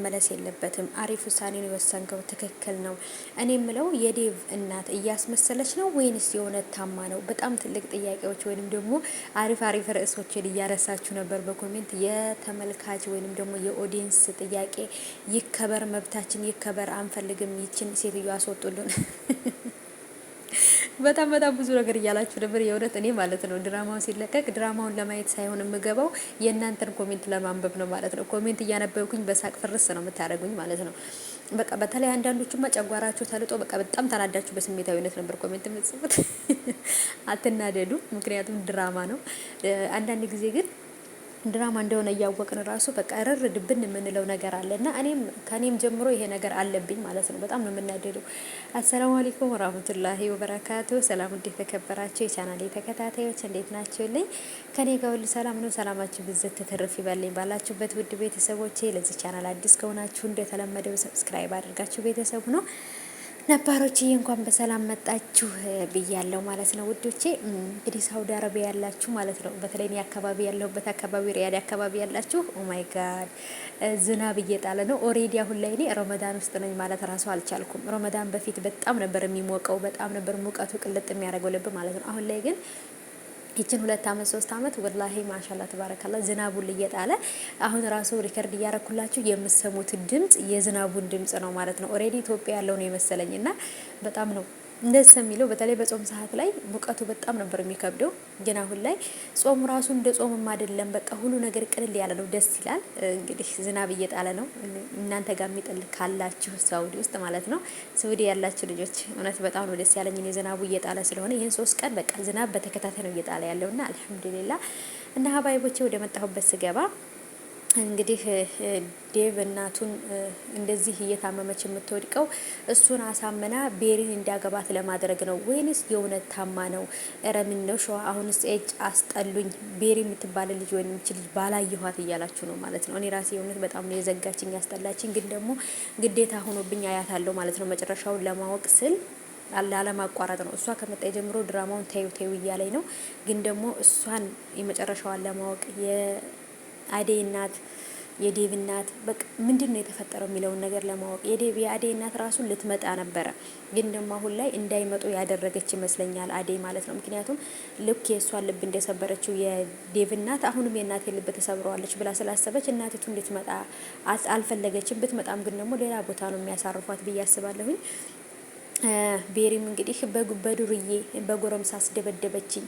መመለስ የለበትም። አሪፍ ውሳኔ ነው የወሰንከው፣ ትክክል ነው። እኔ የምለው የዴቭ እናት እያስመሰለች ነው ወይንስ የሆነ ታማ ነው? በጣም ትልቅ ጥያቄዎች ወይንም ደግሞ አሪፍ አሪፍ ርዕሶችን እያነሳችሁ ነበር በኮሜንት። የተመልካች ወይንም ደግሞ የኦዲየንስ ጥያቄ ይከበር፣ መብታችን ይከበር፣ አንፈልግም፣ ይችን ሴትዮ አስወጡልን። በጣም ብዙ ነገር እያላችሁ ነበር። የእውነት እኔ ማለት ነው ድራማውን ሲለቀቅ ድራማውን ለማየት ሳይሆን የምገባው የእናንተን ኮሜንት ለማንበብ ነው ማለት ነው። ኮሜንት እያነበብኩኝ በሳቅ ፍርስ ነው የምታደርጉኝ ማለት ነው። በቃ በተለይ አንዳንዶቹማ ጨጓራችሁ ተልጦ በቃ በጣም ተናዳችሁ በስሜታዊነት ነበር ኮሜንት የምትጽፉት። አትናደዱ፣ ምክንያቱም ድራማ ነው። አንዳንድ ጊዜ ግን ድራማ እንደሆነ እያወቅን ራሱ በቃ ረር ድብን የምንለው ነገር አለና ከኔም ጀምሮ ይሄ ነገር አለብኝ ማለት ነው። በጣም ነው የምናደደው። አሰላሙ አለይኩም ወራህመቱላሂ ወበረካቱ። ሰላም እንዴት ተከበራችሁ የቻናሌ ተከታታዮች እንዴት ናችሁልኝ? ከኔ ጋር ሁሉ ሰላም ነው። ሰላማችሁ ብዝት ተተርፍ ይበልኝ ባላችሁበት ውድ ቤተሰቦቼ። ለዚህ ቻናል አዲስ ከሆናችሁ እንደተለመደው ሰብስክራይብ አድርጋችሁ ቤተሰቡ ነው ነባሮች እንኳን በሰላም መጣችሁ ብያለሁ ማለት ነው ውዶቼ። እንግዲህ ሳውዲ አረቢያ ያላችሁ ማለት ነው፣ በተለይ እኔ አካባቢ ያለሁበት አካባቢ ሪያድ አካባቢ ያላችሁ ኦ ማይ ጋድ ዝናብ እየጣለ ነው ኦሬዲ። አሁን ላይ እኔ ረመዳን ውስጥ ነኝ ማለት ራሱ አልቻልኩም። ረመዳን በፊት በጣም ነበር የሚሞቀው፣ በጣም ነበር ሙቀቱ ቅልጥ የሚያደርገው ልብ ማለት ነው። አሁን ላይ ግን ይችን 2 አመት 3 አመት ወላሂ ማሻአላ ተባረካላ ዝናቡን እየጣለ አሁን ራሱ ሪከርድ እያረኩላችሁ የምሰሙት ድምጽ የዝናቡን ድምጽ ነው ማለት ነው። ኦሬዲ ኢትዮጵያ ያለው ነው የመሰለኝና በጣም ነው እንደዚህ የሚለው። በተለይ በጾም ሰዓት ላይ ሙቀቱ በጣም ነበር የሚከብደው፣ ግን አሁን ላይ ጾሙ ራሱ እንደ ጾምም አይደለም። በቃ ሁሉ ነገር ቅልል ያለ ነው፣ ደስ ይላል። እንግዲህ ዝናብ እየጣለ ነው። እናንተ ጋር የሚጥል ካላችሁ ሳውዲ ውስጥ ማለት ነው፣ ሳውዲ ያላችሁ ልጆች እውነት በጣም ነው ደስ ያለኝ። ዝናቡ እየጣለ ስለሆነ ይሄን 3 ቀን በቃ ዝናብ በተከታታይ ነው እየጣለ ያለውና አልሐምዱሊላህ። እና ሀባይቦቼ ወደ መጣሁበት ስገባ እንግዲህ ዴቭ እናቱን እንደዚህ እየታመመች የምትወድቀው እሱን አሳምና ቤሪን እንዲያገባት ለማድረግ ነው ወይንስ የእውነት ታማ ነው? ረምን ነው ሸዋ አሁንስ ኤጅ አስጠሉኝ። ቤሪ የምትባል ልጅ ወይም ልጅ ባላየኋት እያላችሁ ነው ማለት ነው። እኔ ራሴ የእውነት በጣም ነው የዘጋችኝ ያስጠላችኝ፣ ግን ደግሞ ግዴታ ሆኖብኝ አያታለሁ ማለት ነው። መጨረሻውን ለማወቅ ስል ላለማቋረጥ ነው። እሷ ከመጣ ጀምሮ ድራማውን ተይው እያለኝ ነው፣ ግን ደግሞ እሷን የመጨረሻዋን ለማወቅ የአደይ እናት የዴቭ እናት በቃ ምንድነው የተፈጠረው የሚለውን ነገር ለማወቅ የአደይ እናት ራሱ ልትመጣ ነበረ፣ ግን ደግሞ አሁን ላይ እንዳይመጡ ያደረገች ይመስለኛል አደይ ማለት ነው። ምክንያቱም ልክ የእሷን ልብ እንደሰበረችው የዴቭ እናት አሁንም የእናቴ ልብ ተሰብረዋለች ብላ ስላሰበች እናቲቱ እንድትመጣ አልፈለገችም። ብትመጣም ግን ደግሞ ሌላ ቦታ ነው የሚያሳርፏት ብዬ አስባለሁኝ። ቤሪም እንግዲህ በዱርዬ በጎረምሳ አስደበደበችኝ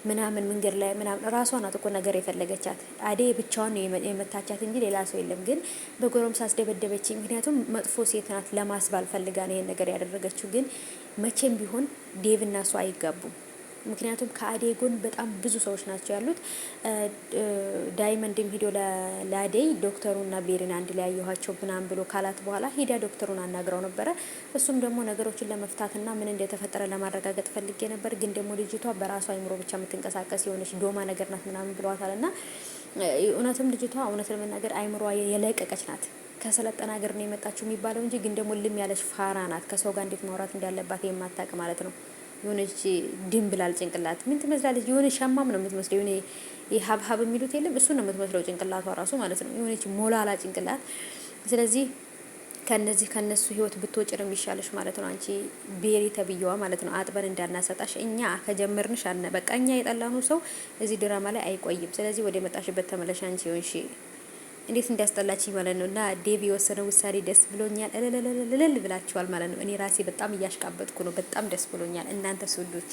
ምናምን መንገድ ላይ ምናምን ራሷ ናት እኮ ነገር የፈለገቻት። አደይ ብቻዋን ነው የመታቻት እንጂ ሌላ ሰው የለም። ግን በጎረምሳ አስደበደበችኝ፣ ምክንያቱም መጥፎ ሴት ናት ለማስባል ፈልጋ ነው ይሄን ነገር ያደረገችው። ግን መቼም ቢሆን ዴቭና እሷ አይጋቡም። ምክንያቱም ከአደይ ጎን በጣም ብዙ ሰዎች ናቸው ያሉት። ዳይመንድም ሂዶ ለአደይ ዶክተሩና ቤሪን አንድ ላይ ያየኋቸው ምናምን ብሎ ካላት በኋላ ሄዳ ዶክተሩን አናግረው ነበረ። እሱም ደግሞ ነገሮችን ለመፍታትና ምን እንደተፈጠረ ለማረጋገጥ ፈልጌ ነበር፣ ግን ደግሞ ልጅቷ በራሷ አይምሮ ብቻ የምትንቀሳቀስ የሆነች ዶማ ነገር ናት ምናምን ብለዋታልና እውነትም ልጅቷ እውነት ለመናገር አይምሮ የለቀቀች ናት። ከሰለጠና ሀገር ነው የመጣችው የሚባለው እንጂ ግን ደግሞ ልም ያለች ፋራ ናት። ከሰው ጋር እንዴት ማውራት እንዳለባት የማታውቅ ማለት ነው። የሆነች ድንብላል ጭንቅላት ምን ትመስላለች? የሆነ ሸማም ነው የምትመስለው። የሆነ የሀብሀብ የሚሉት የለም እሱ ነው የምትመስለው ጭንቅላቷ ራሱ ማለት ነው። የሆነች ሞላላ ጭንቅላት። ስለዚህ ከነሱ ህይወት ብትወጪ ነው የሚሻለሽ ማለት ነው። አንቺ ቤሪ ተብዬዋ ማለት ነው። አጥበን እንዳናሰጣሽ እኛ ከጀመርንሽ በቃ እኛ የጠላነው ሰው እዚህ ድራማ ላይ አይቆይም። ስለዚህ ወደ መጣሽበት ተመለሽ አንቺ ሆንሽ እንዴት እንዲያስጠላችኝ ማለት ነው። እና ዴቭ የወሰነው ውሳኔ ደስ ብሎኛል። እልል ብላችኋል ማለት ነው። እኔ ራሴ በጣም እያሽቃበጥኩ ነው። በጣም ደስ ብሎኛል። እናንተ ስውዶቼ